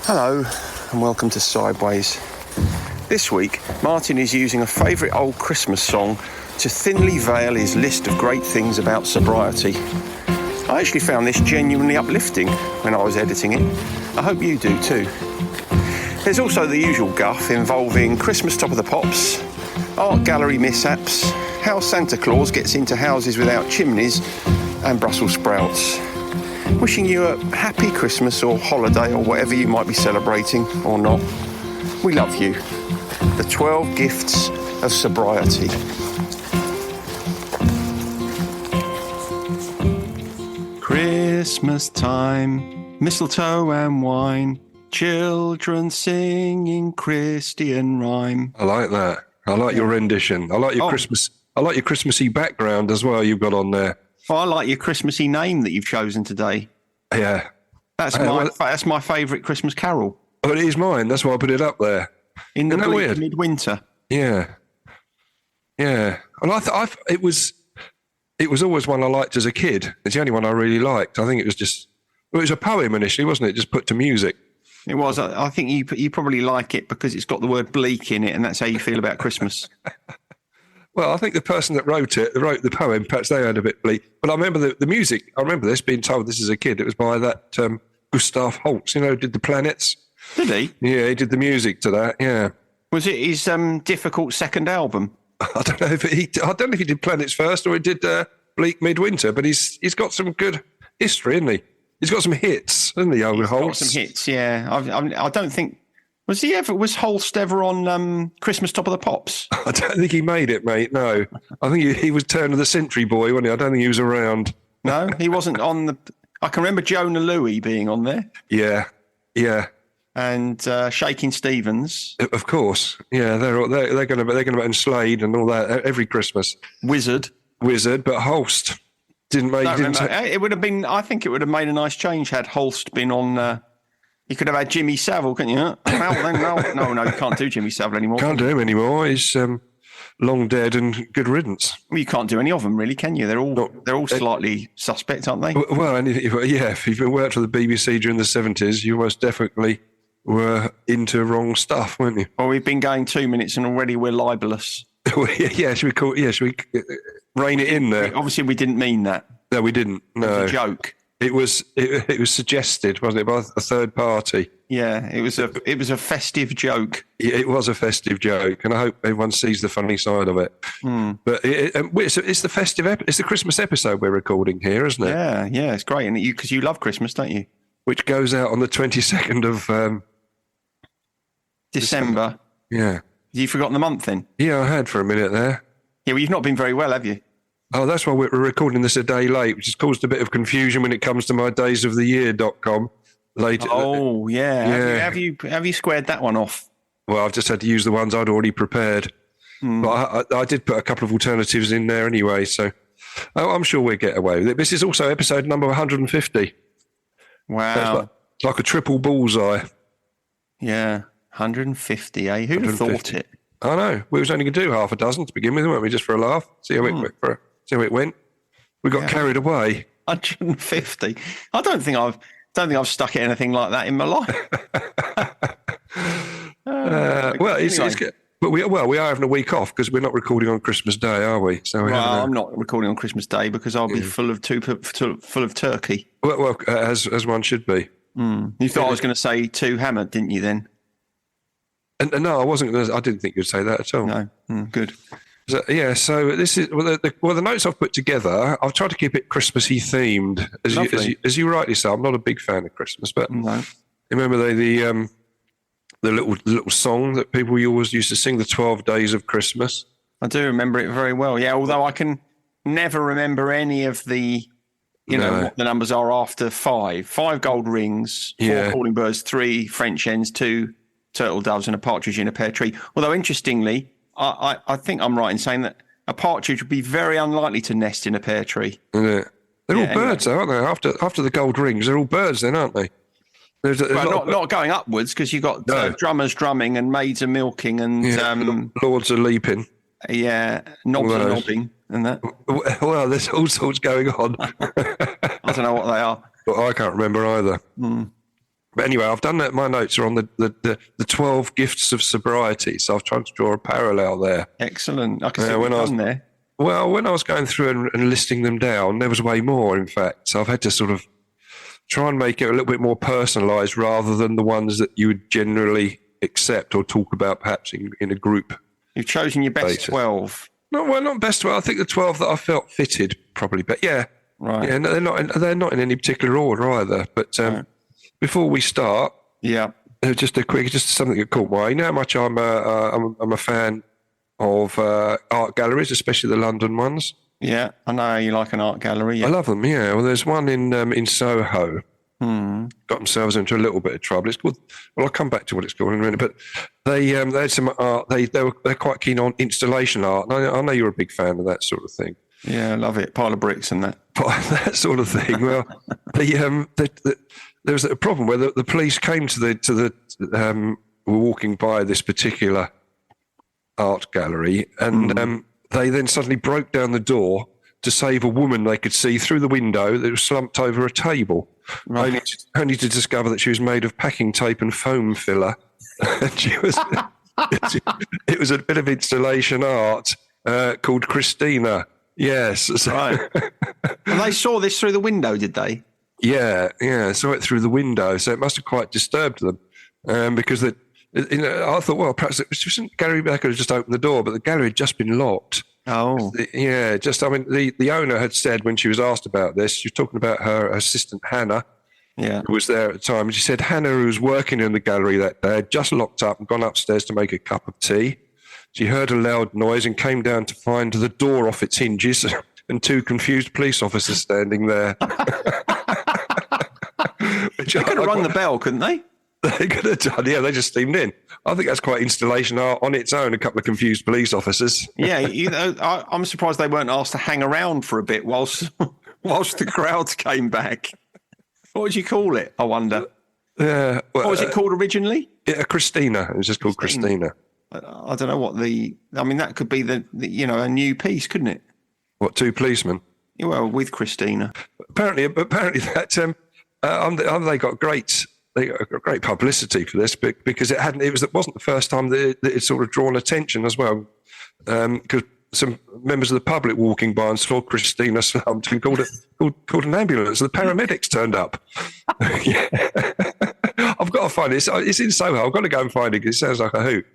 Hello and welcome to Sideways. This week, Martin is using a favourite old Christmas song to thinly veil his list of great things about sobriety. I actually found this genuinely uplifting when I was editing it. I hope you do too. There's also the usual guff involving Christmas Top of the Pops, art gallery mishaps, how Santa Claus gets into houses without chimneys, and Brussels sprouts. Wishing you a happy Christmas or holiday or whatever you might be celebrating or not. We love you. The 12 Gifts of Sobriety. Christmas time, mistletoe and wine, children singing Christian rhyme. I like that. I like your rendition. I like your Christmas. I like your Christmassy background as well. You've got on there. Oh, I like your Christmassy name that you've chosen today. Yeah, that's my favourite Christmas carol. Oh, it is mine. That's why I put it up there. In the bleak midwinter. Yeah, yeah. And it was always one I liked as a kid. It's the only one I really liked. I think it was a poem initially, wasn't it? Just put to music. It was. I think you probably like it because it's got the word bleak in it, and that's how you feel about Christmas. Well, I think the person that wrote the poem, perhaps they had a bit bleak. But I remember the music. I remember this being told this as a kid. It was by that Gustav Holst, who did the planets. Did he? Yeah, he did the music to that. Yeah. Was it his difficult second album? I don't know if he did Planets first or he did Bleak Midwinter, but he's got some good history, hasn't he? He's got some hits, hasn't he, Holst? Got some hits, yeah. I don't think. Was Holst ever on Christmas Top of the Pops? I don't think he made it, mate. No, I think he was turn of the century boy, wasn't he? I don't think he was around. No, he wasn't on the. I can remember Jonah Louie being on there. Yeah, yeah. And Shaking Stevens, of course. Yeah, they're going to be Slade and all that every Christmas. Wizard, but Holst didn't make. It would have been. I think it would have made a nice change had Holst been on. You could have had Jimmy Savile, couldn't you? No, you can't do Jimmy Savile anymore. Can't do him anymore. He's long dead and good riddance. Well, you can't do any of them, really, can you? They're all slightly suspect, aren't they? Well, and if you've worked for the BBC during the 70s, you most definitely were into wrong stuff, weren't you? Well, we've been going 2 minutes and already we're libelous. Should we rein it in there? Obviously, we didn't mean that. No, we didn't. No. It was a joke. It was suggested, wasn't it, by a third party? Yeah, it was a festive joke. It was a festive joke, and I hope everyone sees the funny side of it. Mm. But it's the festive, it's the Christmas episode we're recording here, isn't it? Yeah, it's great, and because you love Christmas, don't you? Which goes out on the 22nd of December. Yeah. Have you forgotten the month then? Yeah, I had for a minute there. Yeah, well, you've not been very well, have you? Oh, that's why we're recording this a day late, which has caused a bit of confusion when it comes to my daysoftheyear.com later. Oh, yeah. Have you squared that one off? Well, I've just had to use the ones I'd already prepared. But I did put a couple of alternatives in there anyway, so I'm sure we'll get away with it. This is also episode number 150. Wow. It's like a triple bullseye. Yeah, 150, eh? Who'd have thought it? I know. We was only going to do half a dozen to begin with, weren't we? Just for a laugh. See how it went. We got carried away. 150. I don't think I've stuck at anything like that in my life. It's good. But we are having a week off because we're not recording on Christmas Day, are we? So I'm not recording on Christmas Day because I'll be full of turkey. Well, as one should be. You thought I was going to say two hammered, didn't you? Then. And no, I wasn't. I didn't think you'd say that at all. No, good. So this is the notes I've put together. I've tried to keep it Christmassy themed, as you rightly say. I'm not a big fan of Christmas, but remember the little song that people always used to sing, the 12 Days of Christmas. I do remember it very well. Yeah, although I can never remember any of the, what the numbers are after 5. 5 gold rings, 4 calling birds, 3 French hens, 2 turtle doves, and a partridge in a pear tree. Although interestingly, I think I'm right in saying that a partridge would be very unlikely to nest in a pear tree. Yeah. They're all birds, though, aren't they? After the gold rings, they're all birds then, aren't they? Not going upwards, because you've got drummers drumming and maids are milking and lords are leaping. Yeah, knobs are nodding and that. Well, there's all sorts going on. I don't know what they are. But I can't remember either. But anyway, I've done that. My notes are on the 12 gifts of sobriety. So I've tried to draw a parallel there. Excellent. I can see what you've done there. Well, when I was going through and listing them down, there was way more, in fact. So I've had to sort of try and make it a little bit more personalised rather than the ones that you would generally accept or talk about perhaps in a group. You've chosen your best 12. Not best 12. I think the 12 that I felt fitted probably. But yeah. Right. Yeah, no, they're not in any particular order either. But before we start, just something that caught my eye. You know how much I'm a fan of art galleries, especially the London ones. Yeah, I know you like an art gallery. Yeah. I love them. Yeah, well, there's one in Soho. Got themselves into a little bit of trouble. It's called. Well, I'll come back to what it's called in a minute. But they had some art. They're quite keen on installation art. And I know you're a big fan of that sort of thing. Yeah, I love it. Pile of bricks and that. That sort of thing. Well, there was a problem where the police came were walking by this particular art gallery, and they then suddenly broke down the door to save a woman they could see through the window that was slumped over a table, only to discover that she was made of packing tape and foam filler. It was a bit of installation art called Christina. Yes. Right. And they saw this through the window, did they? Yeah, saw it through the window. So it must have quite disturbed them because I thought, well, perhaps the gallery could have just opened the door, but the gallery had just been locked. Oh. The owner had said when she was asked about this, she was talking about her assistant, Hannah, who was there at the time. And she said Hannah, who was working in the gallery that day, had just locked up and gone upstairs to make a cup of tea. She heard a loud noise and came down to find the door off its hinges and two confused police officers standing there. They could have rung the bell, couldn't they? They could have done, yeah, they just steamed in. I think that's quite installation art on its own, a couple of confused police officers. Yeah, I'm surprised they weren't asked to hang around for a bit whilst the crowds came back. What would you call it, I wonder? Yeah. What was it called originally? Christina. It was just called Christina. I don't know what that could be a new piece, couldn't it? What, two policemen? Yeah, well, with Christina. Apparently that they got great publicity for this because it wasn't the first time that it sort of drawn attention as well. Because some members of the public walking by and saw Christina slumped and called an ambulance. The paramedics turned up. Yeah. I've got to find it. It's in Soho. I've got to go and find it because it sounds like a hoot.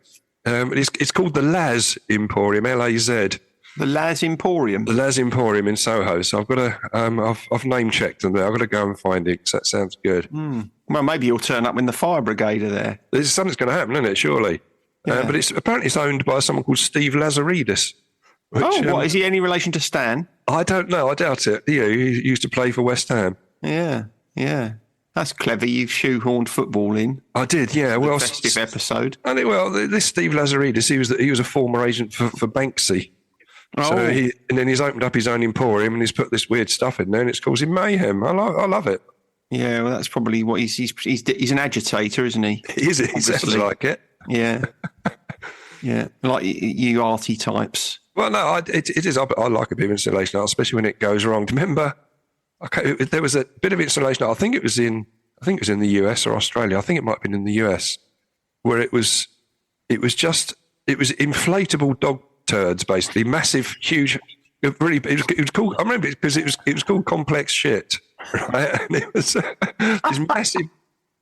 It's called the Laz Emporium, L-A-Z. The Laz Emporium? The Laz Emporium in Soho. So I've got to, I've name checked them there. I've got to go and find it because that sounds good. Well, maybe you'll turn up when the fire brigade are there. Something's going to happen, isn't it? Surely. Yeah. But apparently it's owned by someone called Steve Lazaridis. What? Is he any relation to Stan? I don't know. I doubt it. He used to play for West Ham. Yeah. That's clever. You've shoehorned football in. I did, yeah. Well, festive episode. And this Steve Lazaridis, he was a former agent for Banksy. So and then he's opened up his own emporium and he's put this weird stuff in there and it's causing mayhem. I love it. Yeah, well, that's probably what he's an agitator, isn't he? He sounds like it. Yeah. Yeah, like you arty types. Well, no, it is. I like a bit of installation art, especially when it goes wrong. Do you remember? Okay, there was a bit of installation art. I think it was in the US or Australia. I think it might have been in the US, where it was inflatable dog turds, basically massive, huge. It was called. I remember it because it was called complex shit, right? And it was these massive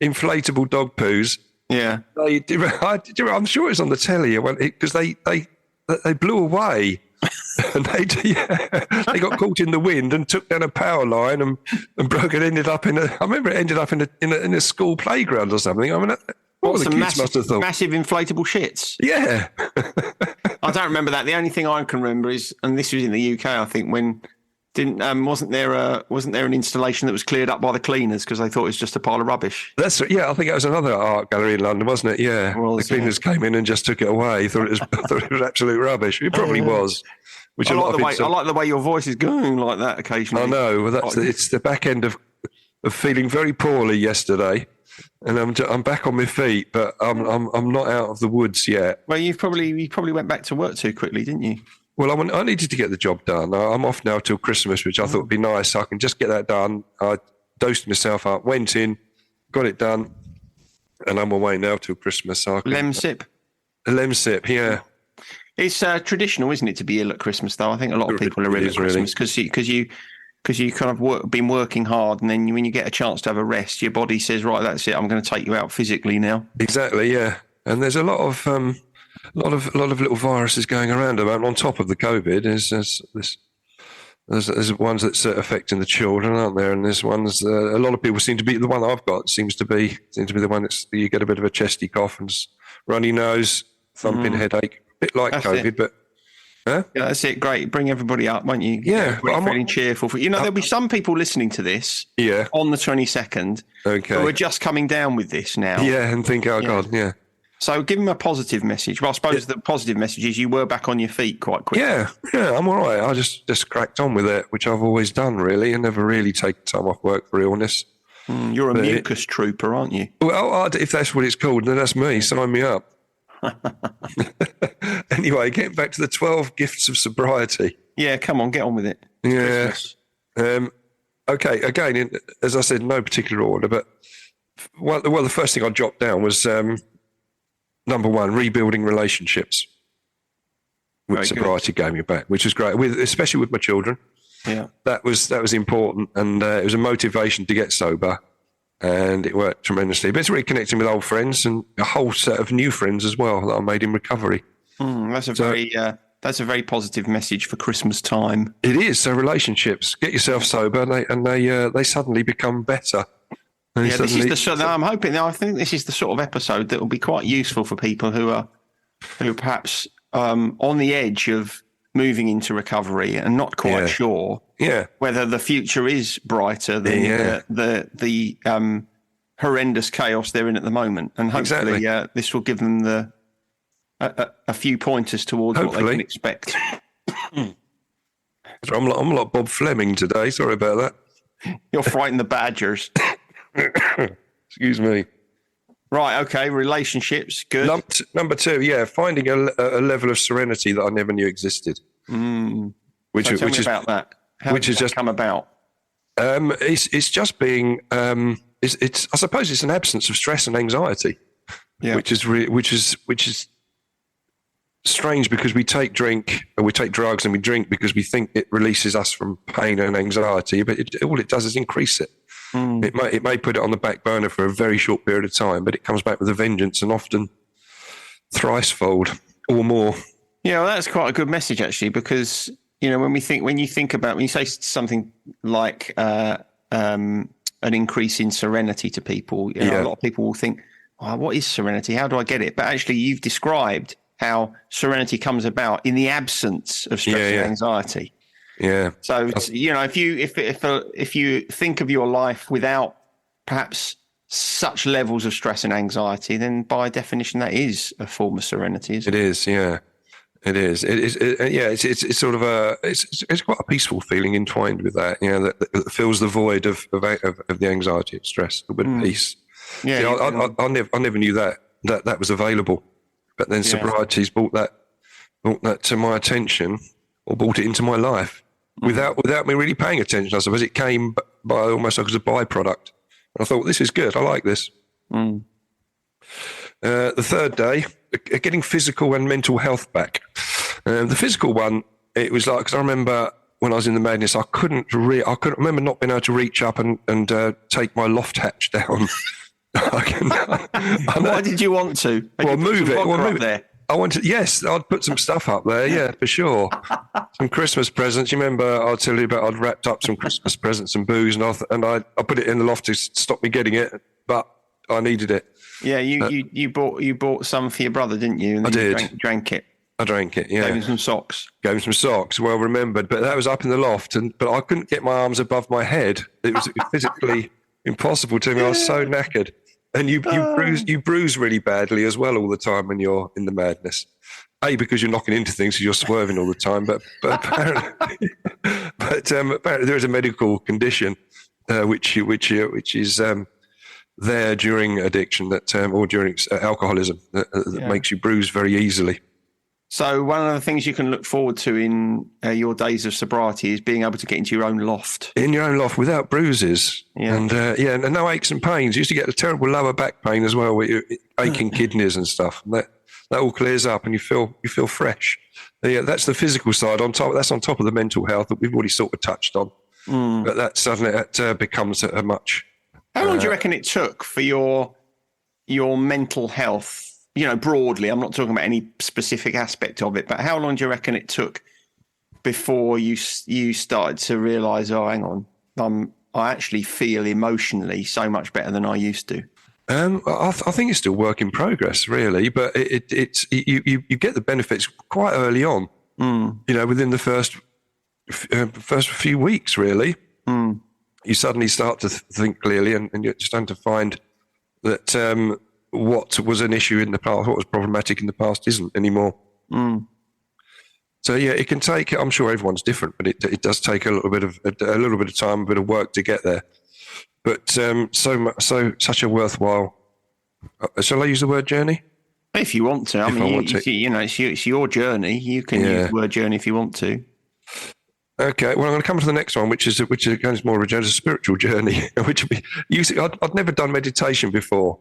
inflatable dog poos. Yeah, I'm sure it was on the telly because they blew away. And they got caught in the wind and took down a power line and broke it. I remember it ended up in a school playground or something. I mean, what the kids must have thought. Massive inflatable shits. Yeah. I don't remember that. The only thing I can remember is, and this was in the UK, I think, when wasn't there an installation that was cleared up by the cleaners because they thought it was just a pile of rubbish? That's right. Yeah, I think it was another art gallery in London, wasn't it? Yeah, the cleaners came in and just took it away. Thought it was absolute rubbish. It probably was. Which I like the way your voice is going like that occasionally. I know. Well, it's the back end of feeling very poorly yesterday, and I'm back on my feet, but I'm not out of the woods yet. Well, you probably went back to work too quickly, didn't you? Well, I needed to get the job done. I'm off now till Christmas, which I thought would be nice. So I can just get that done. I dosed myself up, went in, got it done, and I'm away now till Christmas. So Lemsip. Lemsip, yeah. It's traditional, isn't it, to be ill at Christmas? Though I think a lot of people are ill at Christmas because you kind of been working hard, and then when you get a chance to have a rest, your body says, "Right, that's it. I'm going to take you out physically now." Exactly, yeah. And there's a lot of little viruses going around about. On top of the COVID, there's ones that's affecting the children, aren't there? And there's ones a lot of people seem to be. The one I've got seems to be the one that's you get a bit of a chesty cough and runny nose, thumping headache, a bit like COVID, but. Huh? Yeah, that's it. Great. Bring everybody up, won't you? Yeah. But I'm feeling cheerful. There'll be some people listening to this on the 22nd who are just coming down with this now. Yeah, and think, God, yeah. So give them a positive message. Well, I suppose the positive message is you were back on your feet quite quickly. Yeah, I'm all right. I just cracked on with it, which I've always done, really, and never really taken time off work for illness. You're a mucus trooper, aren't you? Well, if that's what it's called, then that's me. Sign me up. Anyway, getting back to the 12 Gifts of Sobriety. Yeah, come on, get on with it. It's okay, again, as I said, no particular order, but the first thing I jotted down was number one, rebuilding relationships, which sobriety gave me back, which was great, especially with my children. Yeah, that was important, and it was a motivation to get sober. And it worked tremendously. But it's really connecting with old friends and a whole set of new friends as well that I made in recovery. That's a very positive message for Christmas time. It is. So relationships, get yourself sober, and they suddenly become better. I think this is the sort of episode that will be quite useful for people who are perhaps on the edge of moving into recovery and not quite sure whether the future is brighter than the horrendous chaos they're in at the moment. And hopefully this will give them a few pointers towards what they can expect. I'm like Bob Fleming today. Sorry about that. You're frightened the badgers. Excuse me. Right, okay, relationships, good. Number two, finding a level of serenity that I never knew existed. Tell me about that. How did that come about? It's just being. It's I suppose it's an absence of stress and anxiety, which is strange because we take drugs and we drink because we think it releases us from pain and anxiety, but all it does is increase it. It may put it on the back burner for a very short period of time, but it comes back with a vengeance and often thricefold or more. Yeah, well, that's quite a good message actually, because when you say something like an increase in serenity to people, a lot of people will think, what is serenity? How do I get it? But actually, you've described how serenity comes about in the absence of stress and anxiety. Yeah. So if you think of your life without perhaps such levels of stress and anxiety, then by definition that is a form of serenity. Isn't it? It is. Yeah. It is. It's sort of it's quite a peaceful feeling entwined with that. That fills the void of the anxiety and stress, a bit of peace. Yeah. I never knew that was available, but then sobriety's brought that to my attention, or brought it into my life. Without me really paying attention, I suppose it came by almost like as a byproduct. And I thought, this is good. I like this. The third day, getting physical and mental health back. The physical one, it was like, because I remember when I was in the madness, I couldn't remember not being able to reach up and take my loft hatch down. Why did you want to? Move it. There. I wanted, yes, I'd put some stuff up there, yeah, for sure. Some Christmas presents. You remember, I'll tell you about, I'd wrapped up some Christmas presents and booze, and I put it in the loft to stop me getting it, but I needed it. Yeah, you bought some for your brother, didn't you? And I did. You drank it. I drank it, yeah. Gave him some socks. Well remembered. But that was up in the loft, but I couldn't get my arms above my head. It was physically impossible to me. I was so knackered. And you bruise really badly as well all the time when you're in the madness. Because you're knocking into things, because you're swerving all the time. But apparently, apparently there is a medical condition which is there during addiction or during alcoholism that makes you bruise very easily. So one of the things you can look forward to in your days of sobriety is being able to get into your own loft. In your own loft without bruises. Yeah. And and no aches and pains. You used to get a terrible lower back pain as well, with your aching kidneys and stuff. And that all clears up, and you feel fresh. Yeah, that's the physical side. That's on top of the mental health that we've already sort of touched on. But that suddenly becomes a much. How long do you reckon it took for your mental health? Broadly, I'm not talking about any specific aspect of it, but how long do you reckon it took before you started to realise, oh, hang on, I actually feel emotionally so much better than I used to? I think it's still work in progress, really, but it's you get the benefits quite early on. Within the first few weeks, really, you suddenly start to think clearly, and you're starting to find that what was an issue in the past, what was problematic in the past, isn't anymore. So yeah, it can take. I'm sure everyone's different, but it does take a little bit of time, a bit of work to get there. But such a worthwhile. Shall I use the word journey? If you want to, it's your journey. You can use the word journey if you want to. Okay, well, I'm going to come to the next one, which is more of a journey, a spiritual journey. Which would be I'd never done meditation before,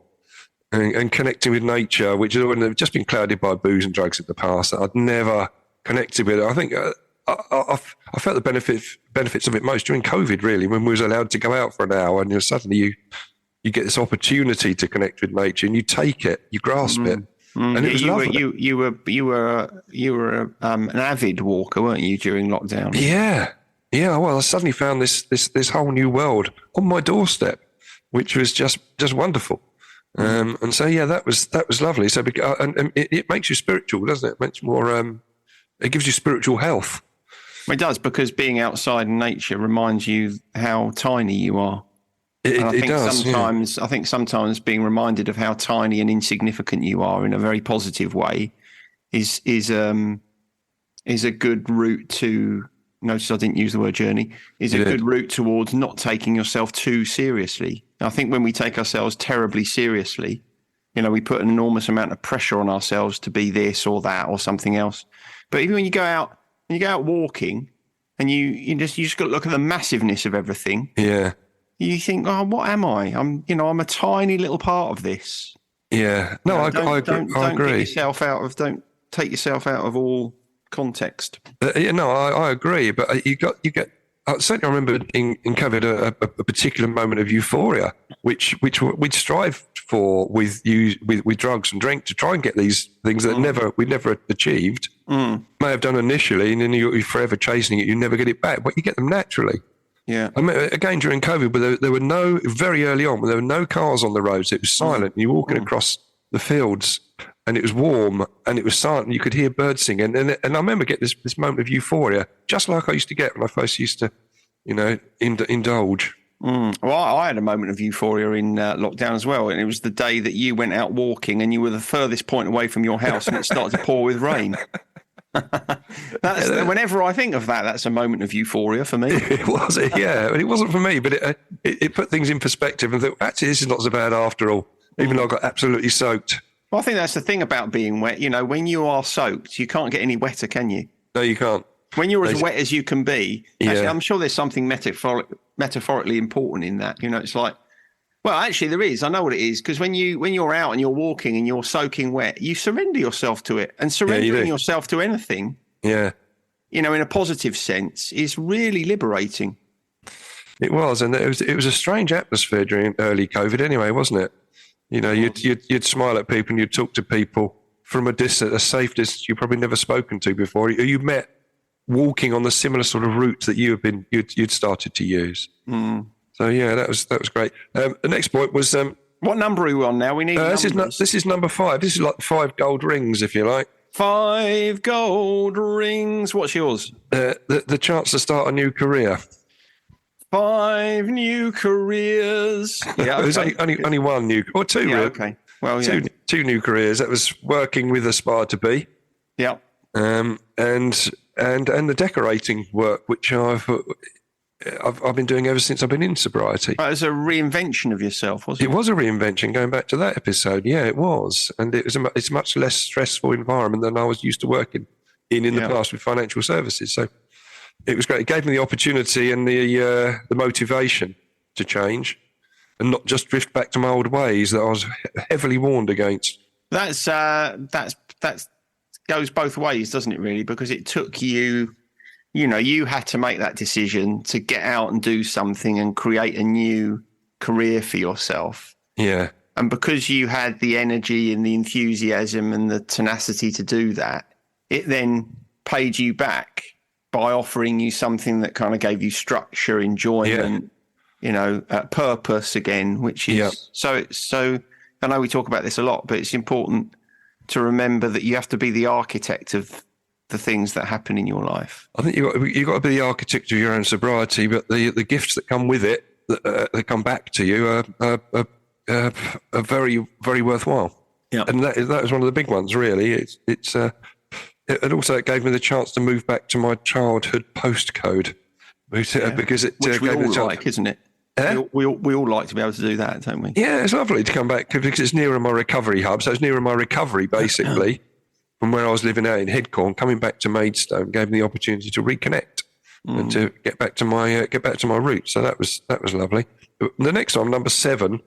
and connecting with nature, which had just been clouded by booze and drugs in the past. I'd never connected with it. I think I felt the benefits of it most during COVID, really, when we was allowed to go out for an hour, and suddenly you get this opportunity to connect with nature, and you take it, you grasp it, and it was lovely. You were an avid walker, weren't you, during lockdown? Yeah. Well, I suddenly found this whole new world on my doorstep, which was just wonderful. And so that was lovely. So and it makes you spiritual, doesn't it? It makes more. It gives you spiritual health. It does, because being outside in nature reminds you how tiny you are. I think sometimes being reminded of how tiny and insignificant you are in a very positive way is a good route to. Notice I didn't use the word journey. Is a good route towards not taking yourself too seriously. I think when we take ourselves terribly seriously, we put an enormous amount of pressure on ourselves to be this or that or something else. But even when you go out walking, and you just got to look at the massiveness of everything. Yeah. You think, oh, what am I? I'm a tiny little part of this. Yeah. No, I agree. Don't don't take yourself out of all context. I agree. But you get. Certainly, I remember in COVID a particular moment of euphoria, which we'd strive for with drugs and drink to try and get these things that we never achieved. May have done initially, and then you're forever chasing it. You never get it back, but you get them naturally. Yeah. I mean, again, during COVID, there were very early on, there were no cars on the roads. It was silent. You're walking across the fields, and it was warm, and it was silent. You could hear birds singing, and I remember getting this moment of euphoria, just like I used to get when I first used to, indulge. Well, I had a moment of euphoria in lockdown as well, and it was the day that you went out walking, and you were the furthest point away from your house, and it started to pour with rain. Whenever I think of that, that's a moment of euphoria for me. It was, yeah. It wasn't for me, but it put things in perspective and thought, actually, this is not so bad after all, even though I got absolutely soaked. Well, I think that's the thing about being wet. When you are soaked, you can't get any wetter, can you? No, you can't. When you're as wet as you can be, actually, I'm sure there's something metaphorically important in that. It's like, well, actually there is. I know what it is, because when you're out and you're walking and you're soaking wet, you surrender yourself to it, and surrendering yourself to anything, in a positive sense, is really liberating. It was, and it was a strange atmosphere during early COVID, anyway, wasn't it? You'd smile at people and you'd talk to people from a safe distance you've probably never spoken to before. You met walking on the similar sort of route that you'd started to use. So that was great. The next point was what number are we on now? We need this is number 5. This is like 5 gold rings, if you like. 5 gold rings. What's yours? The chance to start a new career. 5 new careers. Yeah, there's only one new or 2. Yeah, okay. Well, two new careers. That was working with Aspire to Be. Yeah. And the decorating work, which I've I've been doing ever since I've been in sobriety. As a reinvention of yourself, wasn't it? It was a reinvention, going back to that episode. Yeah, it was. And it's a much less stressful environment than I was used to working in the past with financial services. So it was great. It gave me the opportunity and the motivation to change and not just drift back to my old ways that I was heavily warned against. That's goes both ways, doesn't it, really? Because it took you, you had to make that decision to get out and do something and create a new career for yourself. Yeah. And because you had the energy and the enthusiasm and the tenacity to do that, it then paid you back by offering you something that kind of gave you structure, enjoyment, purpose again, which is so I know we talk about this a lot, but it's important to remember that you have to be the architect of the things that happen in your life. I think you got to be the architect of your own sobriety, but the gifts that come with it, that come back to you, are very, very worthwhile. Yeah, and that was one of the big ones, really. It also gave me the chance to move back to my childhood postcode, because it which we gave all me the like, isn't it? We all like to be able to do that, don't we? Yeah, it's lovely to come back because it's nearer my recovery hub. So it's nearer my recovery, basically, from where I was living out in Headcorn. Coming back to Maidstone gave me the opportunity to reconnect and to get back to my roots. So that was lovely. The next one, number 7,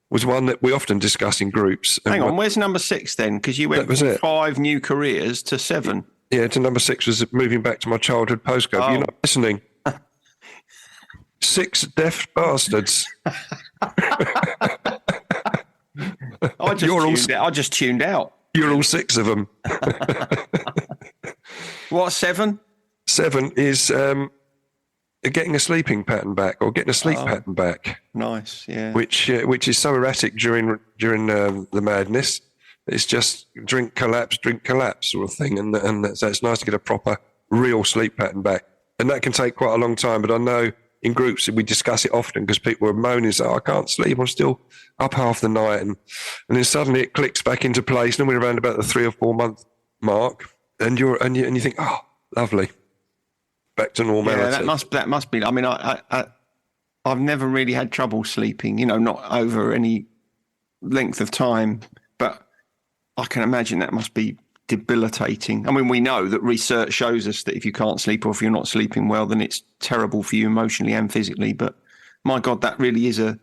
was one that we often discuss in groups. Hang on, where's number 6 then? Because you went from 5 new careers to 7. Yeah, to number 6 was moving back to my childhood postcode. Oh. You're not listening. 6 deaf bastards. I just tuned out. You're all 6 of them. What's 7? 7 is getting a sleeping pattern back, or getting a sleep pattern back. Nice, yeah. Which is so erratic during the madness. It's just drink collapse sort of thing, and so it's nice to get a proper real sleep pattern back. And that can take quite a long time, but I know in groups we discuss it often because people are moaning, I can't sleep, I'm still up half the night, and then suddenly it clicks back into place, and we're around about the 3 or 4 month mark, and you think, oh, lovely, back to normality. Yeah, that must be. I mean, I've never really had trouble sleeping, not over any length of time, but I can imagine that must be debilitating. I mean, we know that research shows us that if you can't sleep or if you're not sleeping well, then it's terrible for you emotionally and physically. But my God, that really is a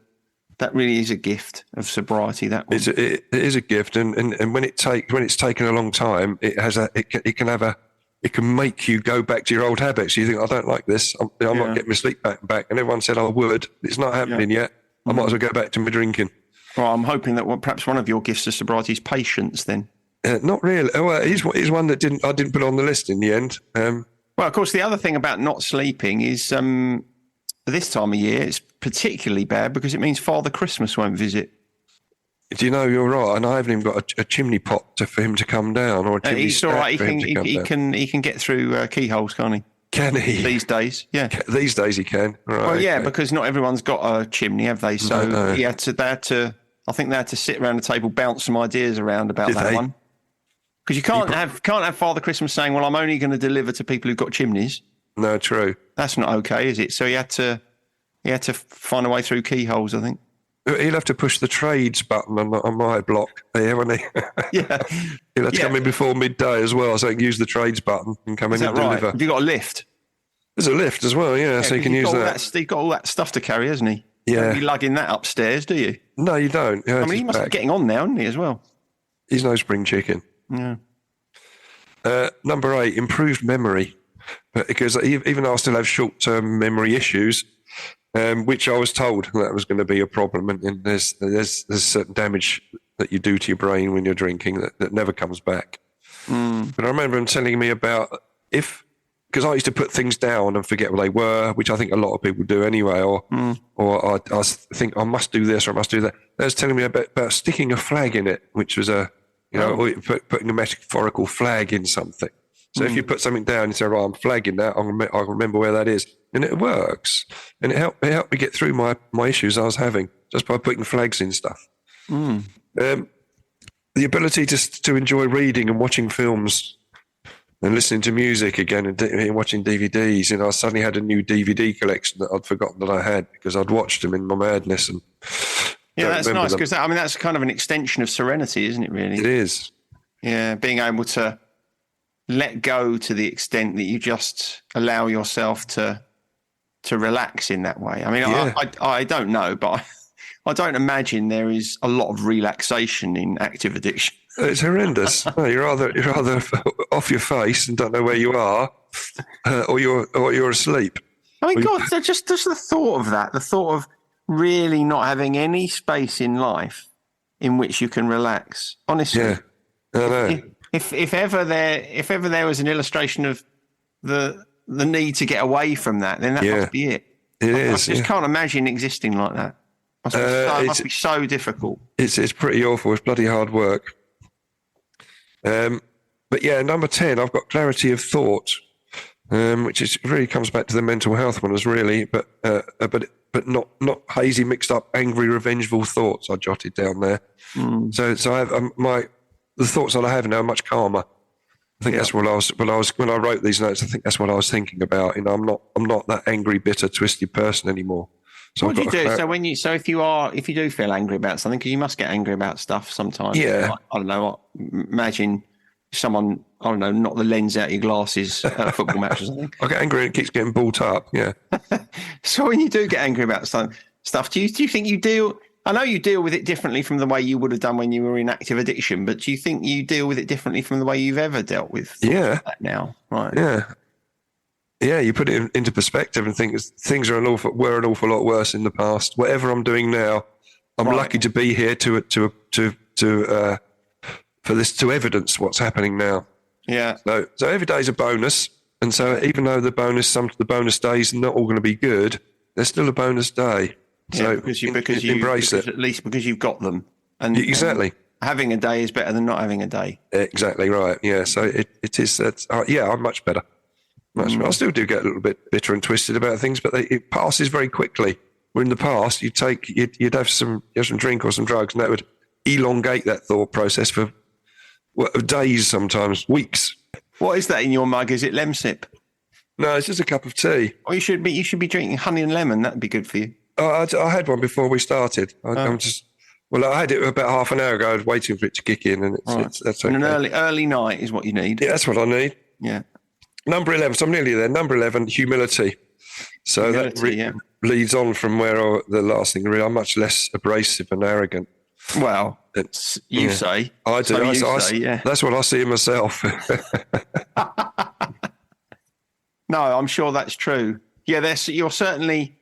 gift of sobriety. That one. It is a gift, and when it's taken a long time, it can make you go back to your old habits. You think, I don't like this. I'm not getting my sleep back, and everyone said I would. It's not happening yet. I might as well go back to my drinking. Well, I'm hoping that perhaps one of your gifts of sobriety is patience. Then. Not really. Well, he's one that I didn't put on the list in the end. Well, of course, the other thing about not sleeping is this time of year it's particularly bad because it means Father Christmas won't visit. Do you know, you're right, and I haven't even got a chimney pot for him to come down, or a chimney he's all right. He can get through keyholes, can't he? Can he? These days, yeah. These days he can. Right, well, yeah, because not everyone's got a chimney, have they? So no. They had to. I think they had to sit around the table, bounce some ideas around about that one. Because you can't have Father Christmas saying, "Well, I'm only going to deliver to people who've got chimneys." No, true. That's not okay, is it? So he had to find a way through keyholes, I think. He'll have to push the trades button on my block there, won't he? Yeah. He'll have to come in before midday as well, so he can use the trades button and come in and deliver. Right? Have you got a lift? There's a lift as well, yeah, so you can use that. He's got all that stuff to carry, hasn't he? Yeah. Don't be lugging that upstairs, do you? No, you don't. I mean, he must be getting on now, isn't he, as well? He's no spring chicken. Yeah. Number 8, improved memory. Because even though I still have short-term memory issues, which I was told that was going to be a problem, and there's certain damage that you do to your brain when you're drinking that never comes back. But I remember him telling me about because I used to put things down and forget what they were, which I think a lot of people do anyway, or I think I must do this or I must do that. They was telling me about sticking a flag in it, which was putting a metaphorical flag in something. So if you put something down and say, right, I'm flagging that, I'll remember where that is. And it works. And it helped me get through my issues I was having just by putting flags in stuff. The ability to enjoy reading and watching films and listening to music again and watching DVDs. I suddenly had a new DVD collection that I'd forgotten that I had because I'd watched them in my madness. And yeah, that's nice because that's kind of an extension of serenity, isn't it? Really, it is. Yeah, being able to let go to the extent that you just allow yourself to relax in that way. I mean, yeah. I don't know, but I don't imagine there is a lot of relaxation in active addiction. It's horrendous. No, you're either off your face and don't know where you are, or you're asleep. I mean, God, just the thought of that, the thought of really not having any space in life in which you can relax. Honestly, yeah, I know. If ever there was an illustration of the need to get away from that, then that must be it. I just can't imagine existing like that. It must be so difficult. It's pretty awful. It's bloody hard work. But yeah, number 10, I've got clarity of thought, which really comes back to the mental health one, really, but not hazy, mixed up, angry, revengeful thoughts. I jotted down there. So I have the thoughts that I have now are much calmer. I think that's what I was when I wrote these notes. I think that's what I was thinking about. I'm not that angry, bitter, twisted person anymore. So what do you do? So if you do feel angry about something, because you must get angry about stuff sometimes. Yeah. Like, I don't know. Imagine someone, I don't know, knock the lens out of your glasses at a football match or something. I get angry and it keeps getting balled up. Yeah. So when you do get angry about stuff, do you think you deal? I know you deal with it differently from the way you would have done when you were in active addiction, but do you think you deal with it differently from the way you've ever dealt with? Yeah. That now, right? Yeah. Yeah, you put it into perspective and think things were an awful lot worse in the past. Whatever I'm doing now, I'm lucky to be here for this to evidence what's happening now. Yeah. So every day is a bonus, and so even though the bonus days are not all going to be good, there's still a bonus day. So because you embrace it, at least because you've got them. And exactly. And having a day is better than not having a day. Exactly right. Yeah. So it is. I'm much better. I still do get a little bit bitter and twisted about things, but it passes very quickly. Where in the past, you'd have some drink or some drugs, and that would elongate that thought process for days, sometimes weeks. What is that in your mug? Is it Lemsip? No, it's just a cup of tea. Or you should be drinking honey and lemon. That'd be good for you. I had one before we started. I had it about half an hour ago. I was waiting for it to kick in, and that's okay. And an early night is what you need. Yeah, that's what I need. Yeah. Number 11, so I'm nearly there. Number 11, humility. So that leads on from where the last thing, really, I'm much less abrasive and arrogant. Well, you say. I do. So that's what I see in myself. No, I'm sure that's true. Yeah, you're certainly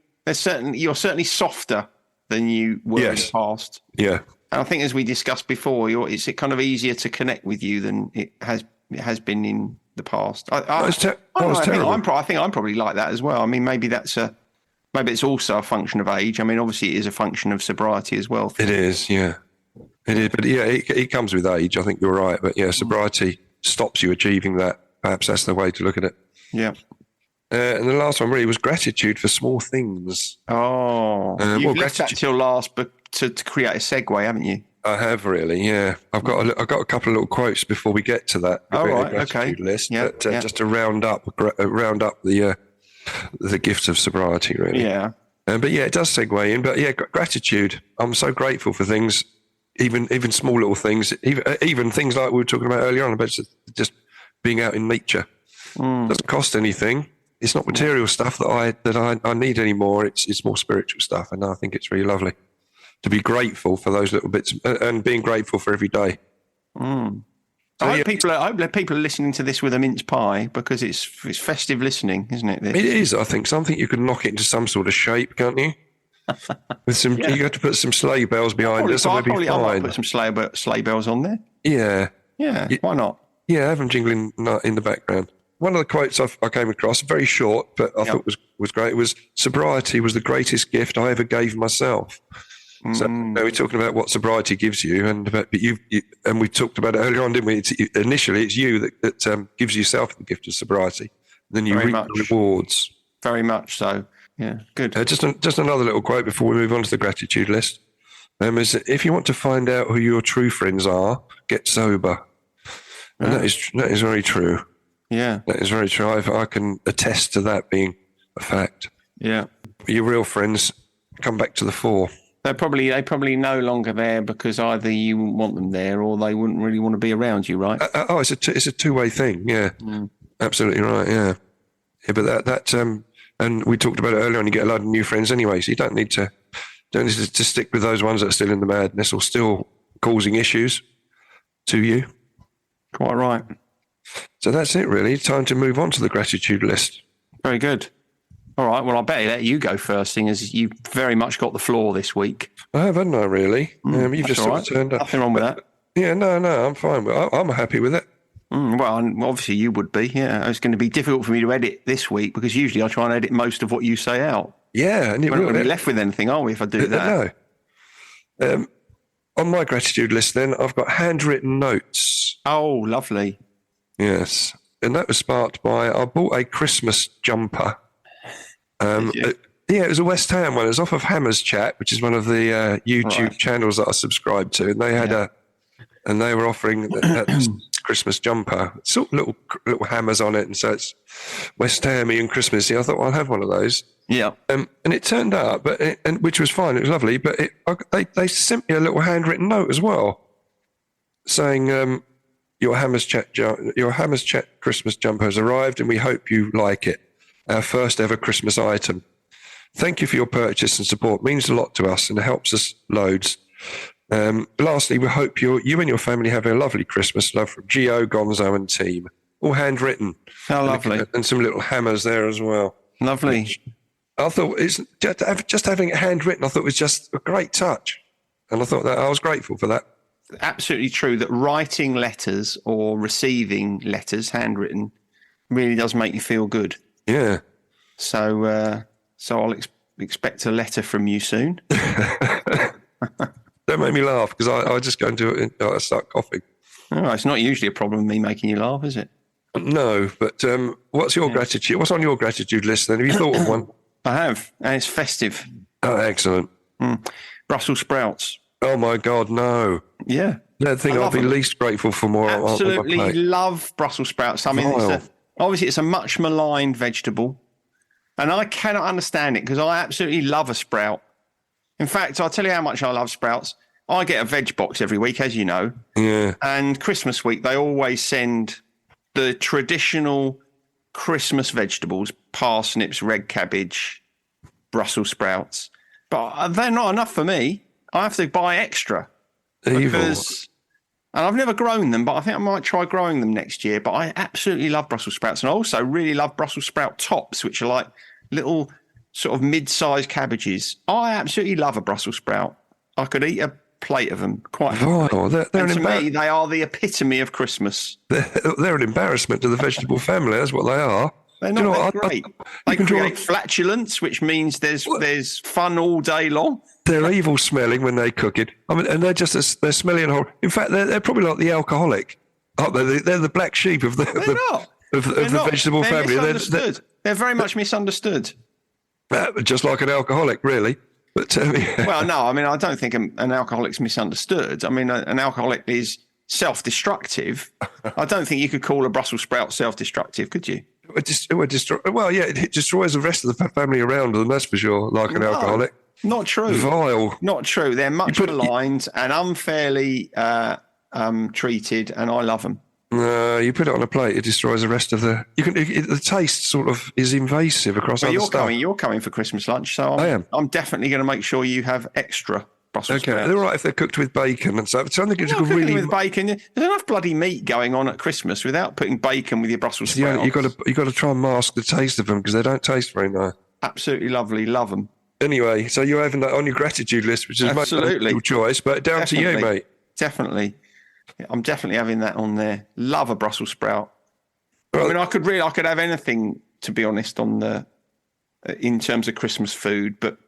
softer than you were in the past. Yeah. And I think, as we discussed before, it's kind of easier to connect with you than it has been in the past. I think I'm probably like that as well. I mean, maybe it's also a function of age. I mean, obviously, it is a function of sobriety as well. It is, yeah. It is, but yeah, it comes with age. I think you're right. But yeah, sobriety stops you achieving that. Perhaps that's the way to look at it. Yeah. And the last one really was gratitude for small things. Oh, you've left that till last, but to create a segue, haven't you? I have really, yeah. I've got a couple of little quotes before we get to that. Gratitude list, but just to round up the gifts of sobriety, really. Yeah. But yeah, it does segue in. But yeah, gratitude. I'm so grateful for things, even small little things, even things like we were talking about earlier on about just being out in nature. Doesn't cost anything. It's not material stuff that I need anymore. It's more spiritual stuff, and I think it's really lovely to be grateful for those little bits and being grateful for every day. I hope people are listening to this with a mince pie, because it's festive listening, isn't it? It is. I think something you can knock it into some sort of shape, can't you? With some, you have to put some sleigh bells behind us. I might put some sleigh bells on there. Yeah. Yeah. Why not? Yeah, have them jingling in the background. One of the quotes I came across, very short, but I thought was great, was sobriety was the greatest gift I ever gave myself. So we're talking about what sobriety gives you, and we talked about it earlier on, didn't we? Initially, it's you that gives yourself the gift of sobriety. Then you reap the rewards. Very much so. Yeah, good. Just another little quote before we move on to the gratitude list. Is that if you want to find out who your true friends are, get sober. And that is very true. Yeah. That is very true. I can attest to that being a fact. Yeah. Your real friends come back to the fore. They're probably no longer there because either you wouldn't want them there or they wouldn't really want to be around you, right? It's a two-way thing. Yeah, absolutely right. Yeah, but that and we talked about it earlier on. You get a lot of new friends anyway, so you don't need to stick with those ones that are still in the madness or still causing issues to you. Quite right. So that's it, really. Time to move on to the gratitude list. Very good. All right. Well, I better let you go first, seeing as you very much got the floor this week. I have, haven't I? Really? You've just sort of turned up. Nothing wrong with that. Yeah, no, I'm fine. I'm happy with it. Well, obviously you would be. Yeah, it's going to be difficult for me to edit this week because usually I try and edit most of what you say out. Yeah, and we're not going to be left with anything, are we? If I do that, no. On my gratitude list, then I've got handwritten notes. Oh, lovely. Yes, and that was sparked by I bought a Christmas jumper. It was a West Ham one. It was off of Hammer's Chat, which is one of the YouTube channels that I subscribe to, and they had and they were offering a Christmas jumper, sort of little hammers on it, and so it's West Hammy and Christmassy. I thought, well, I'll have one of those. Yeah. And it turned out, which was fine. It was lovely, but they sent me a little handwritten note as well, saying your Hammer's Chat Christmas jumper has arrived, and we hope you like it. Our first ever Christmas item. Thank you for your purchase and support. It means a lot to us and it helps us loads. Lastly, we hope you and your family have a lovely Christmas. Love from Gio, Gonzo and team. All handwritten. How lovely. And some little hammers there as well. Lovely. Which I thought it's just having it handwritten, I thought it was just a great touch. And I thought that I was grateful for that. Absolutely true that writing letters or receiving letters handwritten really does make you feel good. Yeah. So I'll expect a letter from you soon. Don't make me laugh because I just go into it and I start coughing. Oh, it's not usually a problem with me making you laugh, is it? No, but what's your gratitude? What's on your gratitude list then? Have you thought of one? I have, and it's festive. Oh, excellent. Brussels sprouts. Oh my God, no. Yeah. That thing I'll be least grateful for more. Absolutely love Brussels sprouts. I mean, obviously it's a much maligned vegetable. And I cannot understand it because I absolutely love a sprout. In fact, I'll tell you how much I love sprouts. I get a veg box every week, as you know. Yeah. And Christmas week, they always send the traditional Christmas vegetables, parsnips, red cabbage, Brussels sprouts. But they're not enough for me. I have to buy extra. Because, and I've never grown them, but I think I might try growing them next year. But I absolutely love Brussels sprouts. And I also really love Brussels sprout tops, which are like little sort of mid-sized cabbages. I absolutely love a Brussels sprout. I could eat a plate of them quite happily. Oh, they're and to me, they are the epitome of Christmas. They're an embarrassment to the vegetable family. That's what they are. They're not great. They create flatulence, which means there's fun all day long. They're evil smelling when they cook it. I mean, and they're they're smelly and horrible. In fact, they're probably like the alcoholic. Aren't they? They're the black sheep of the vegetable family. They're very much misunderstood. Just like an alcoholic, really. But well, no, I mean, I don't think an alcoholic's misunderstood. I mean, an alcoholic is self-destructive. I don't think you could call a Brussels sprout self-destructive, could you? It would destroy. Well, yeah, it destroys the rest of the family around them. That's for sure. Like an alcoholic. Not true. Vile. Not true. They're much maligned and unfairly treated, and I love them. You put it on a plate, it destroys the rest of the. The taste sort of is invasive across other stuff. You're coming for Christmas lunch, so I am. I'm definitely going to make sure you have extra Brussels sprouts. They're all right if they're cooked with bacon and stuff. So I think it's with bacon. There's enough bloody meat going on at Christmas without putting bacon with your Brussels sprouts. Yeah, you got to try and mask the taste of them because they don't taste very nice. Absolutely lovely, love them. Anyway, so you're having that on your gratitude list, which is your choice, but down to you, mate. Definitely. I'm definitely having that on there. Love a Brussels sprout. Well, I mean, I could have anything, to be honest, on in terms of Christmas food. But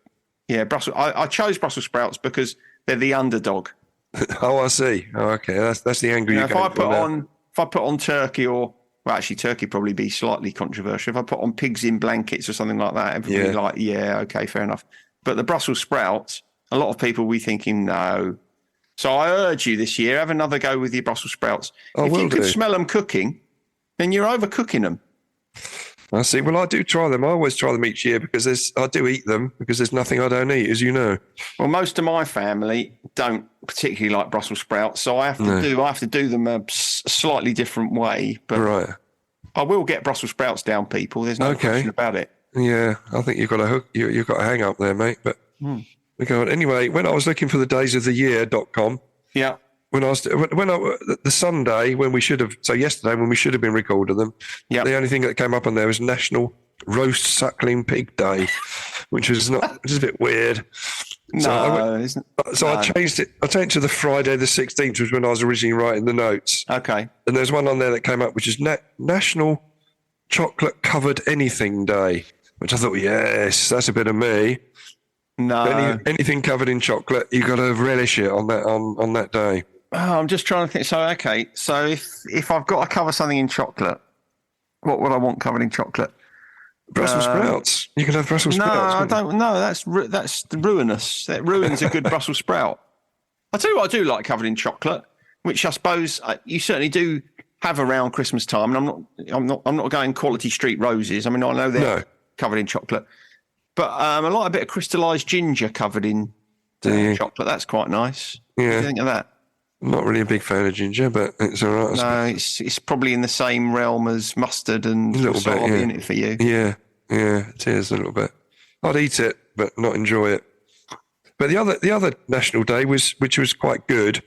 yeah, I chose Brussels sprouts because they're the underdog. Oh, I see. Oh, okay, that's the angle you if I put on turkey actually turkey probably be slightly controversial. If I put on pigs in blankets or something like that, everybody okay, fair enough. But the Brussels sprouts, a lot of people will be thinking no. So I urge you this year, have another go with your Brussels sprouts. If you could smell them cooking, And you're overcooking them. I see. Well, I do try them. I always try them each year because I do eat them because there's nothing I don't eat, as you know. Well, most of my family don't particularly like Brussels sprouts, so I have to do them a slightly different way. But right. I will get Brussels sprouts down, people. There's no question about it. Yeah, I think you've got a hook. You've got a hang up there, mate. But we go on. Anyway, when I was looking for the daysoftheyear.com, yeah. The Sunday when we should have, so yesterday when we should have been recording them, the only thing that came up on there was National Roast Suckling Pig Day, which is a bit weird. I changed it. I changed it to the Friday the 16th, which was when I was originally writing the notes. Okay. And there's one on there that came up, which is National Chocolate Covered Anything Day, which I thought, yes, that's a bit of me. No. Anything covered in chocolate, you got to relish it on that day. Oh, I'm just trying to think. So if I've got to cover something in chocolate, what would I want covered in chocolate? Brussels sprouts. You can have Brussels sprouts. No, I don't. No, that's ruinous. That ruins a good Brussels sprout. I tell you what, I do like covered in chocolate, which I suppose you certainly do have around Christmas time. And I'm not going quality street roses. I mean, I know they're covered in chocolate, but I like a bit of crystallised ginger covered in chocolate. That's quite nice. Yeah. What do you think of that? I'm not really a big fan of ginger, but it's all right. No, it's probably in the same realm as mustard and wasabi in it for you. Yeah, it is a little bit. I'd eat it, but not enjoy it. But the other national day which was quite good.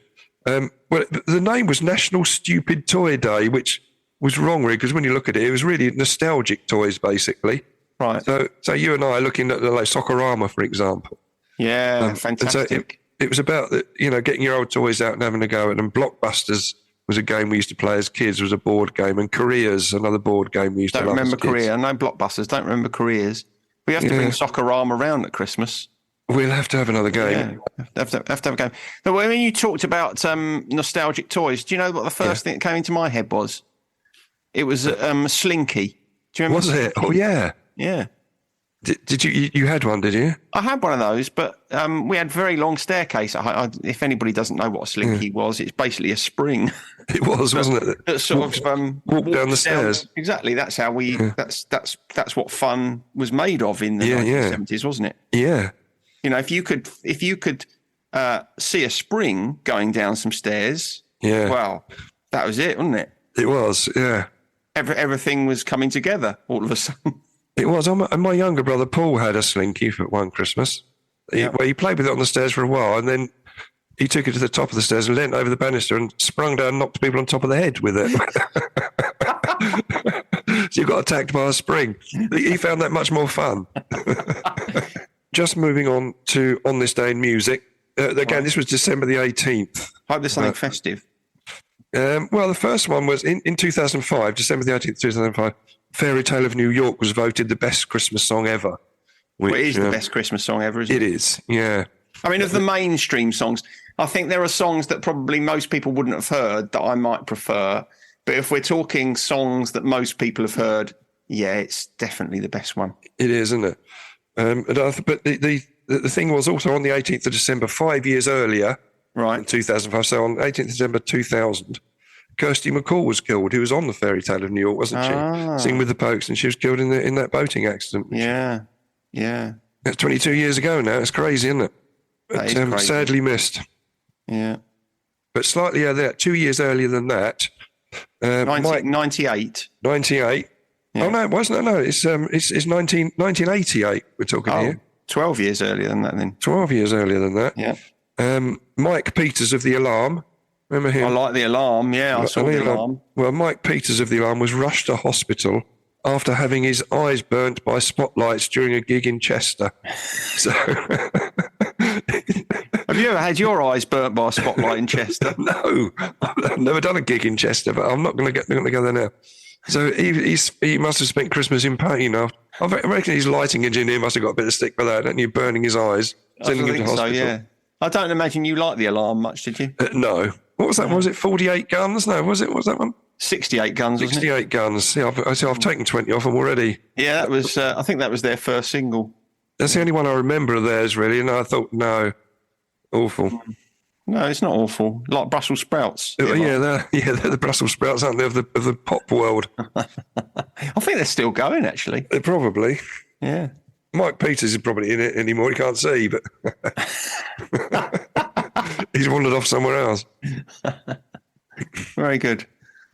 Well, the name was National Stupid Toy Day, which was wrong, really, because when you look at it, it was really nostalgic toys, basically. Right. So you and I are looking at like Soccerama, for example. Yeah, fantastic. It was about getting your old toys out and having a go at them. Blockbusters was a game we used to play as kids. Was a board game, and Korea's another board game we used to love. Don't remember Korea. No Blockbusters. Don't remember Korea's. We have to bring Soccerama around at Christmas. We'll have to have another game. Yeah, have to have a game. But when you talked about nostalgic toys, do you know what the first thing that came into my head was? It was a Slinky. Do you remember? Was it? Oh yeah. Yeah. Did you had one, did you? I had one of those, but we had very long staircase. If anybody doesn't know what a Slinky was, it's basically a spring. It was, wasn't it? That sort of walked down the stairs. Exactly. That's how we. Yeah. That's what fun was made of in the 1970s, wasn't it? Yeah. If you could see a spring going down some stairs, well, that was it, wasn't it? It was, yeah. Everything was coming together all of a sudden. It was. My younger brother Paul had a Slinky for one Christmas. He played with it on the stairs for a while, and then he took it to the top of the stairs and leant over the banister and sprung down and knocked people on top of the head with it. So you got attacked by a spring. He found that much more fun. Just moving on to On This Day in Music. Again, this was December the 18th. I hope there's something festive. Well, the first one was in 2005, December the 18th, 2005. Fairy Tale of New York was voted the best Christmas song ever. It is the best Christmas song ever, isn't it? It is, yeah. I mean, of the mainstream songs, I think there are songs that probably most people wouldn't have heard that I might prefer. But if we're talking songs that most people have heard, it's definitely the best one. It is, isn't it? But the thing was also on the 18th of December, 5 years earlier, right, in 2005. So on 18th of December 2000, Kirsty MacColl was killed, who was on the Fairy Tale of New York, wasn't she? Singing with the Pokes, and she was killed in that boating accident. Yeah. That's 22 years ago now. It's crazy, isn't it? That is crazy. Sadly missed. Yeah. But slightly earlier, 2 years earlier than that. 98. 98. Yeah. Oh, no, it wasn't. No, it's 1988 we're talking here. 12 years earlier than that then. 12 years earlier than that. Yeah. Mike Peters of The Alarm. Remember him? I like The Alarm, yeah. I saw The Alarm. Well, Mike Peters of The Alarm was rushed to hospital after having his eyes burnt by spotlights during a gig in Chester. So, have you ever had your eyes burnt by a spotlight in Chester? No, I've never done a gig in Chester, but I'm not going to go there now. So he must have spent Christmas in pain. I reckon his lighting engineer must have got a bit of stick for that, and you burning his eyes, sending him to hospital. So, yeah. I don't imagine you liked The Alarm much, did you? No. What was that? Was it 48 guns? No, was that one? 68 guns, 68 guns. Yeah, I've taken 20 off them already. Yeah, that was. I think that was their first single. That's the only one I remember of theirs, really. And I thought, no, awful. No, it's not awful. Like Brussels sprouts. Yeah, they're the Brussels sprouts, aren't they, of the pop world? I think they're still going, actually. They're probably. Yeah. Mike Peters is probably in it anymore. He can't see, but he's wandered off somewhere else. Very good.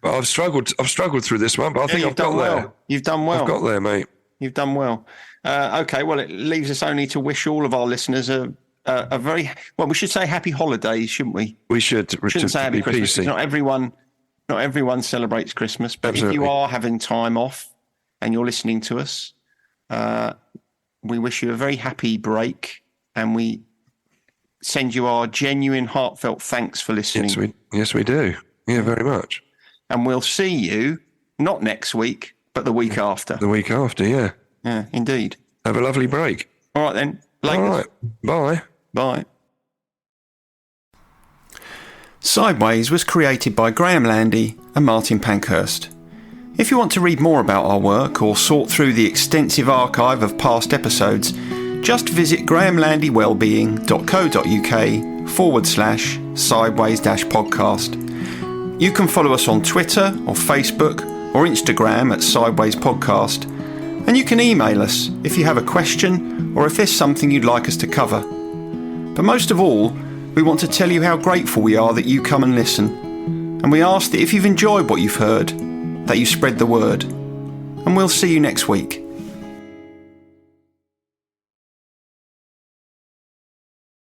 But I've struggled through this one, but I think I've got there. You've done well. I've got there, mate. You've done well. Okay, well, it leaves us only to wish all of our listeners a very, well, we should say happy holidays, shouldn't we? We should. Shouldn't say happy Christmas. PC. Not everyone celebrates Christmas, but Absolutely. If you are having time off and you're listening to us, we wish you a very happy break, and we send you our genuine, heartfelt thanks for listening. Yes, we do. Yeah, very much. And we'll see you not next week, but the week after. The week after, yeah. Yeah, indeed. Have a lovely break. All right then. Later. All right. Bye. Bye. Sideways was created by Graham Landy and Martin Pankhurst. If you want to read more about our work or sort through the extensive archive of past episodes, just visit grahamlandywellbeing.co.uk/sideways-podcast. You can follow us on Twitter or Facebook or Instagram at Sideways Podcast, and you can email us if you have a question or if there's something you'd like us to cover. But most of all, we want to tell you how grateful we are that you come and listen, and we ask that if you've enjoyed what you've heard, that you spread the word. And we'll see you next week.